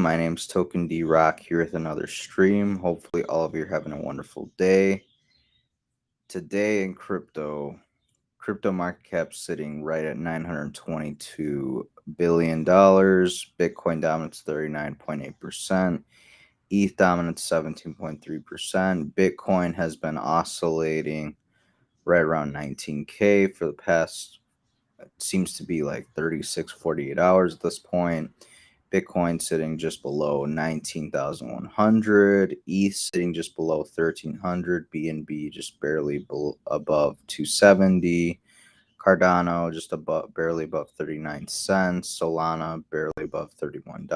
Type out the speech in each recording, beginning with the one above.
My name's Token D Rock here with another stream. Hopefully, all of you are having a wonderful day. Today in crypto market cap sitting right at $922 billion. Bitcoin dominance 39.8%. ETH dominance 17.3%. Bitcoin has been oscillating right around 19K for the past, it seems to be like 36, 48 hours at this point. Bitcoin sitting just below 19,100, ETH sitting just below 1,300, BNB just barely above 270, Cardano just barely above 39 cents, Solana barely above $31,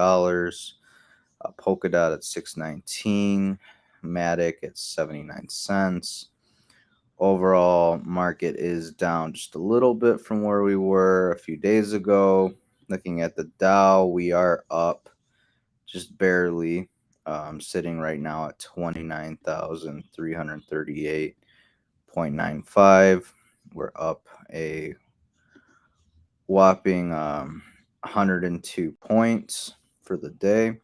Polkadot at 619, Matic at 79 cents. Overall, market is down just a little bit from where we were a few days ago. Looking at the Dow, we are up just barely, sitting right now at 29,338.95. We're up a whopping 102 points for the day.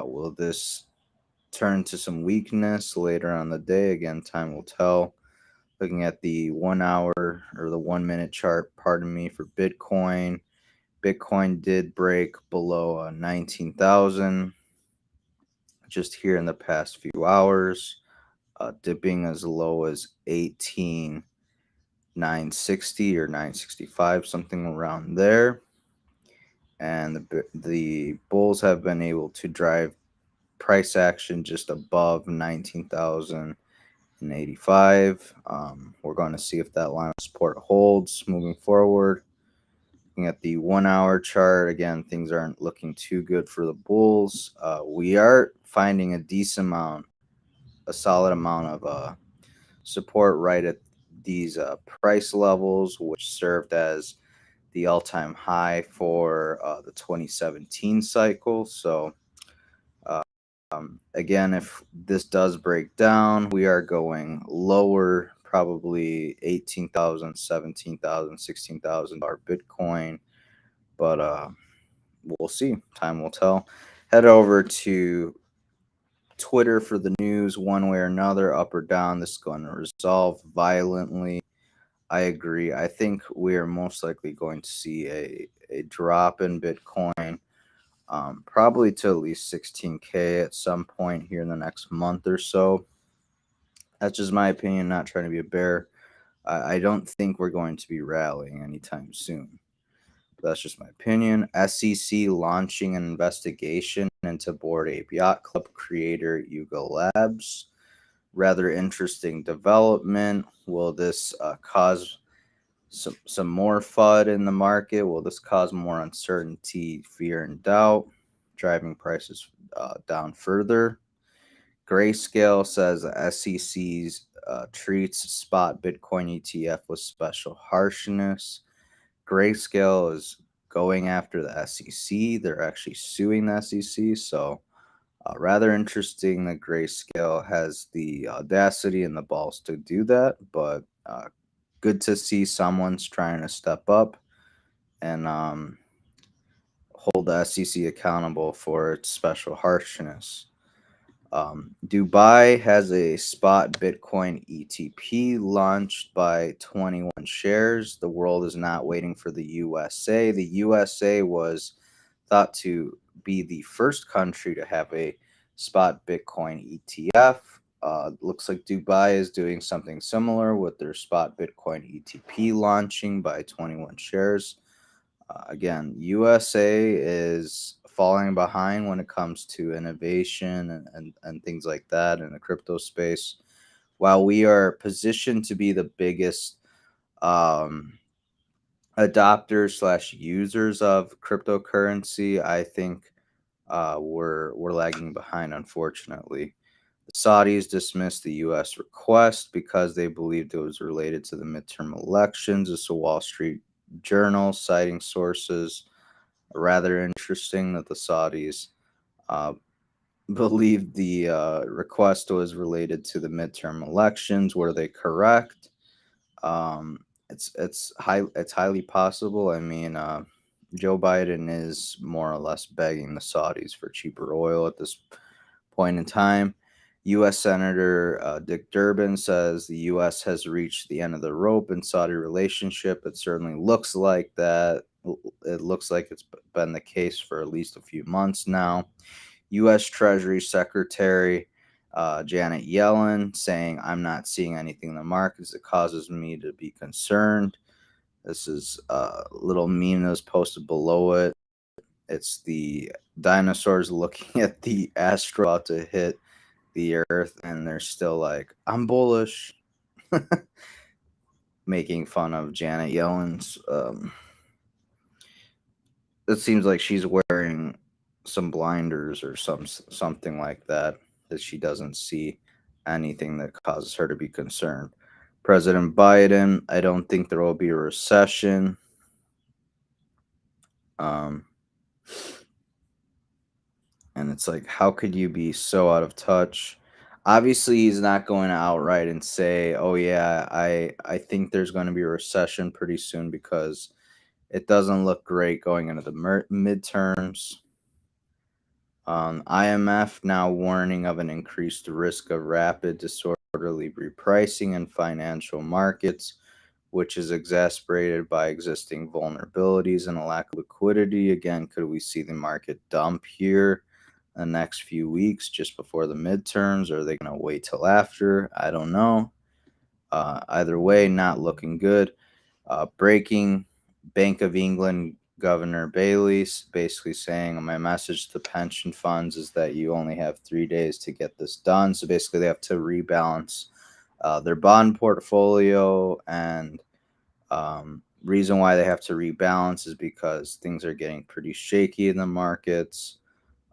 Will this turn to some weakness later on the day? Again, time will tell. Looking at the 1 hour or the 1 minute chart, pardon me, for Bitcoin. Bitcoin did break below 19,000 just here in the past few hours, dipping as low as 18,960 or 965, something around there. And the bulls have been able to drive price action just above 19,085. We're going to see if that line of support holds moving forward. Looking at the 1 hour chart, again, things aren't looking too good for the bulls. We are finding a solid amount of support right at these price levels, which served as the all-time high for the 2017 cycle. So again, if this does break down, we are going lower, probably $18,000, $17,000, $16,000 Bitcoin. But we'll see. Time will tell. Head over to Twitter for the news, one way or another, up or down. This is going to resolve violently. I agree. I think we are most likely going to see a drop in Bitcoin, probably to at least 16K at some point here in the next month or so. That's just my opinion, not trying to be a bear. I don't think we're going to be rallying anytime soon. That's just my opinion. SEC launching an investigation into Bored Ape Yacht Club creator Yuga Labs. Rather interesting development. Will this cause some more FUD in the market? Will this cause more uncertainty, fear, and doubt, driving prices down further? Grayscale says the SEC's treats spot Bitcoin ETF with special harshness. Grayscale is going after the SEC. They're actually suing the SEC. So rather interesting that Grayscale has the audacity and the balls to do that. But good to see someone's trying to step up and hold the SEC accountable for its special harshness. Dubai has a spot Bitcoin ETP launched by 21 shares. The world is not waiting for the USA. The USA was thought to be the first country to have a spot Bitcoin ETF. Looks like Dubai is doing something similar with their spot Bitcoin ETP launching by 21 shares. Again, USA is falling behind when it comes to innovation and things like that in the crypto space. While we are positioned to be the biggest adopters slash users of cryptocurrency, I think we're lagging behind, unfortunately. The Saudis dismissed the U.S. request because they believed it was related to the midterm elections. It's a Wall Street Journal citing sources. Rather interesting that the Saudis believed the request was related to the midterm elections. Were they correct? It's highly possible. I mean, Joe Biden is more or less begging the Saudis for cheaper oil at this point in time. U.S. Senator Dick Durbin says the U.S. has reached the end of the rope in Saudi relationship. It certainly looks like that. It looks like it's been the case for at least a few months now. U.S. Treasury Secretary Janet Yellen saying, "I'm not seeing anything in the markets that causes me to be concerned." This is a little meme that was posted below it. It's the dinosaurs looking at the asteroid about to hit the Earth, and they're still like, "I'm bullish," making fun of Janet Yellen's. It seems like she's wearing some blinders or something like that she doesn't see anything that causes her to be concerned. President Biden, I don't think there will be a recession. Um, and it's like, how could you be so out of touch? Obviously, he's not going to outright and say, "Oh yeah, I think there's going to be a recession pretty soon," because it doesn't look great going into the midterms. IMF now warning of an increased risk of rapid disorderly repricing in financial markets, which is exacerbated by existing vulnerabilities and a lack of liquidity. Again, could we see the market dump here the next few weeks just before the midterms? Or are they going to wait till after? I don't know. Either way, not looking good. Breaking Bank of England Governor Bailey basically saying, "My message to pension funds is that you only have 3 days to get this done." So basically, they have to rebalance their bond portfolio, and reason why they have to rebalance is because things are getting pretty shaky in the markets.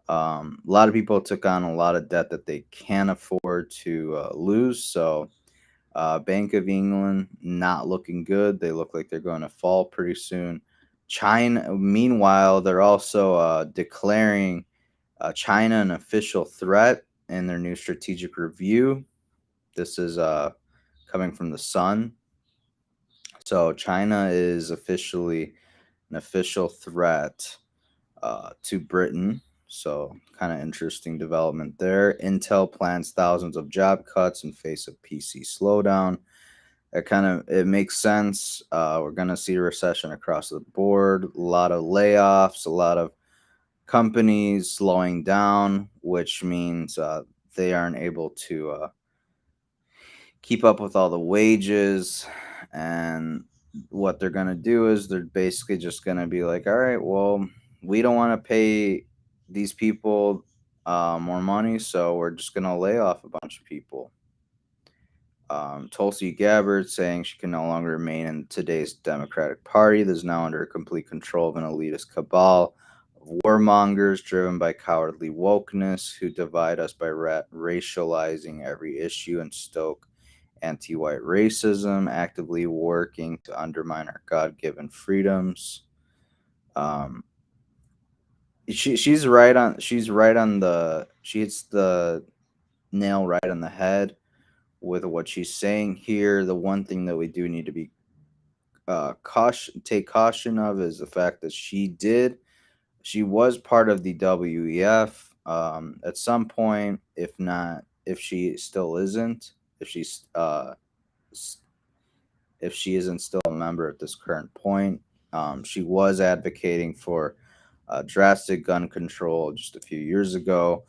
A lot of people took on a lot of debt that they can't afford to lose. So Bank of England not looking good. They look like they're going to fall pretty soon. China, meanwhile, they're also declaring China an official threat in their new strategic review. This is coming from the Sun. So China is officially an official threat to Britain. So kind of interesting development there. Intel plans thousands of job cuts in face of PC slowdown. It makes sense. We're gonna see a recession across the board. A lot of layoffs, a lot of companies slowing down, which means they aren't able to keep up with all the wages. And what they're gonna do is they're basically just gonna be like, "All right, well, we don't want to pay these people more money, so we're just gonna lay off a bunch of people." Tulsi Gabbard saying she can no longer remain in today's Democratic Party that is now under complete control of an elitist cabal of warmongers driven by cowardly wokeness who divide us by racializing every issue and stoke anti-white racism, actively working to undermine our God-given freedoms. Um, she hits the nail right on the head with what she's saying here. The one thing that we do need to be take caution of is the fact that she was part of the WEF at some point. If not, if she still isn't, if she's if she isn't still a member at this current point, she was advocating for drastic gun control just a few years ago.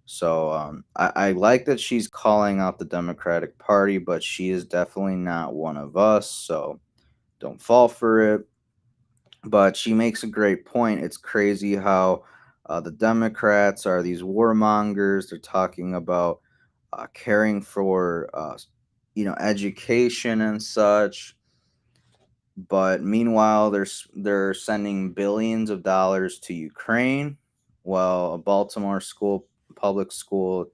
So I like that she's calling out the Democratic Party, but she is definitely not one of us. So don't fall for it. But she makes a great point. It's crazy how the Democrats are these warmongers. They're talking about caring for education and such. But meanwhile, they're sending billions of dollars to Ukraine. Well, a Baltimore public school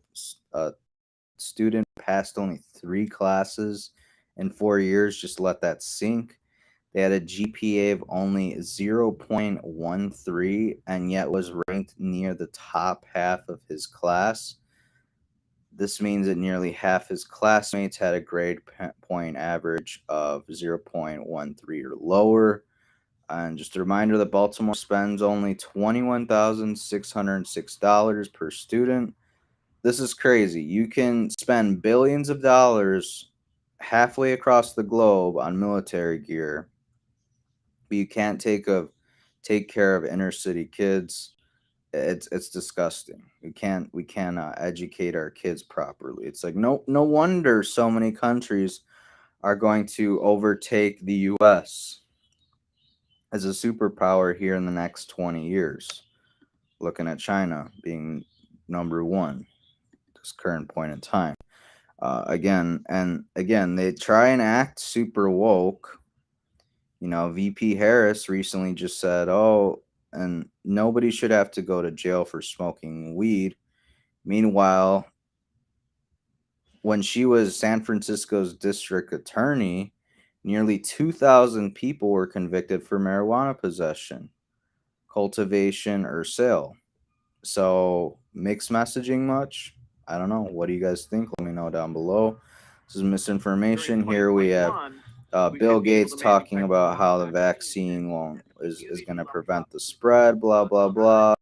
student passed only 3 classes in 4 years. Just let that sink. They had a GPA of only 0.13 and yet was ranked near the top half of his class. This means that nearly half his classmates had a grade point average of 0.13 or lower. And just a reminder that Baltimore spends only $21,606 per student. This is crazy. You can spend billions of dollars halfway across the globe on military gear, but you can't take care of inner city kids. It's disgusting. We can't educate our kids properly. It's like no wonder so many countries are going to overtake the U.S. as a superpower here in the next 20 years. Looking at China being number one at this current point in time. Again and again, they try and act super woke. VP Harris recently just said, "Oh, and nobody should have to go to jail for smoking weed." Meanwhile, when she was San Francisco's district attorney, nearly 2,000 people were convicted for marijuana possession, cultivation, or sale. So, mixed messaging much? I don't know. What do you guys think? Let me know down below. This is misinformation. Here we have Bill Gates talking about how the vaccine is going to prevent the spread, blah, blah, blah.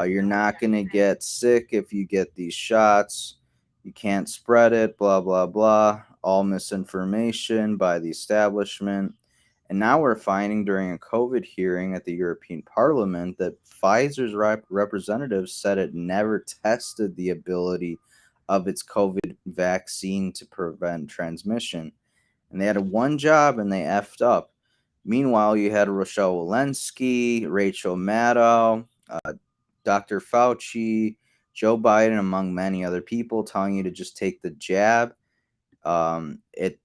You're not going to get sick if you get these shots. You can't spread it, blah, blah, blah. All misinformation by the establishment. And now we're finding during a COVID hearing at the European Parliament that Pfizer's representatives said it never tested the ability of its COVID vaccine to prevent transmission. And they had one job and they effed up. Meanwhile, you had Rochelle Walensky, Rachel Maddow, Dr. Fauci, Joe Biden, among many other people, telling you to just take the jab. It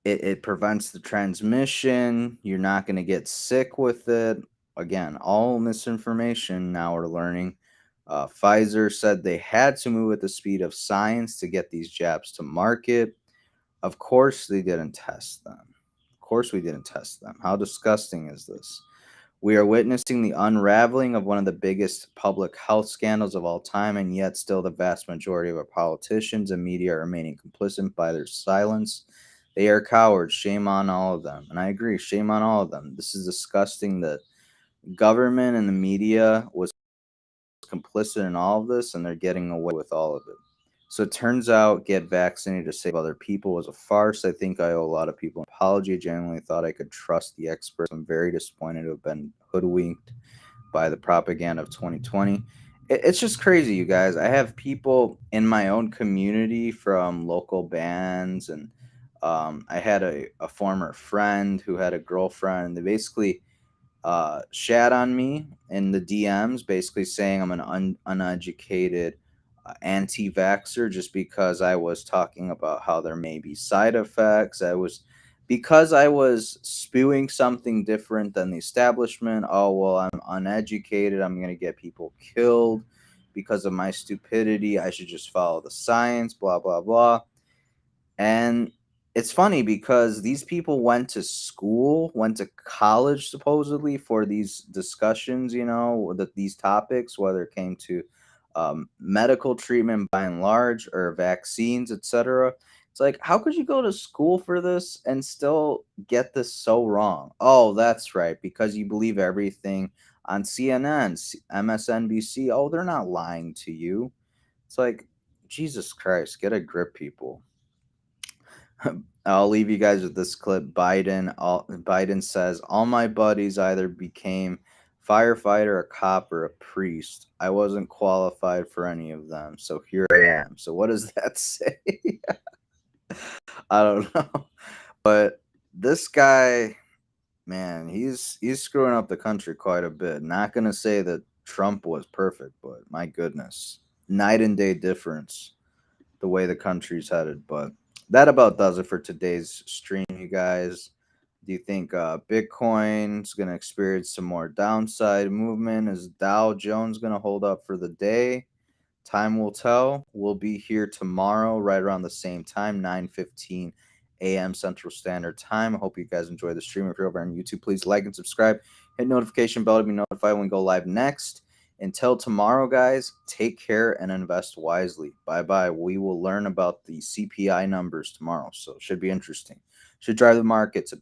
it prevents the transmission. You're not going to get sick with it. Again, all misinformation. Now we're learning. Pfizer said they had to move at the speed of science to get these jabs to market. Of course, they didn't test them. Of course, we didn't test them. How disgusting is this? We are witnessing the unraveling of one of the biggest public health scandals of all time, and yet still the vast majority of our politicians and media are remaining complicit by their silence. They are cowards. Shame on all of them. And I agree, shame on all of them. This is disgusting that government and the media was complicit in all of this, and they're getting away with all of it. So it turns out get vaccinated to save other people was a farce. I think I owe a lot of people an apology. I genuinely thought I could trust the experts. I'm very disappointed to have been hoodwinked by the propaganda of 2020. It's just crazy, you guys. I have people in my own community from local bands, and I had a former friend who had a girlfriend. They basically shat on me in the DMs, basically saying I'm an uneducated anti-vaxxer just because I was talking about how there may be side effects. Because I was spewing something different than the establishment. Oh well, I'm uneducated. I'm gonna get people killed because of my stupidity. I should just follow the science. Blah blah blah. And it's funny because these people went to school, went to college supposedly for these discussions, these topics, whether it came to medical treatment by and large or vaccines, etc. It's like, how could you go to school for this and still get this so wrong? Oh, that's right, because you believe everything on CNN, MSNBC. Oh, they're not lying to you. It's like, Jesus Christ, get a grip, people. I'll leave you guys with this clip. Biden says, "All my buddies either became firefighter, a cop, or a priest. I wasn't qualified for any of them, so here I am." So what does that say? I don't know, but this guy, man, he's screwing up the country quite a bit. Not gonna say that Trump was perfect, but my goodness, night and day difference the way the country's headed. But that about does it for today's stream, you guys. Do you think Bitcoin's going to experience some more downside movement? Is Dow Jones going to hold up for the day? Time will tell. We'll be here tomorrow right around the same time, 9:15 a.m. Central Standard Time. I hope you guys enjoy the stream. If you're over on YouTube, please like and subscribe. Hit notification bell to be notified when we go live next. Until tomorrow, guys, take care and invest wisely. Bye-bye. We will learn about the CPI numbers tomorrow, so it should be interesting. Should drive the markets a bit.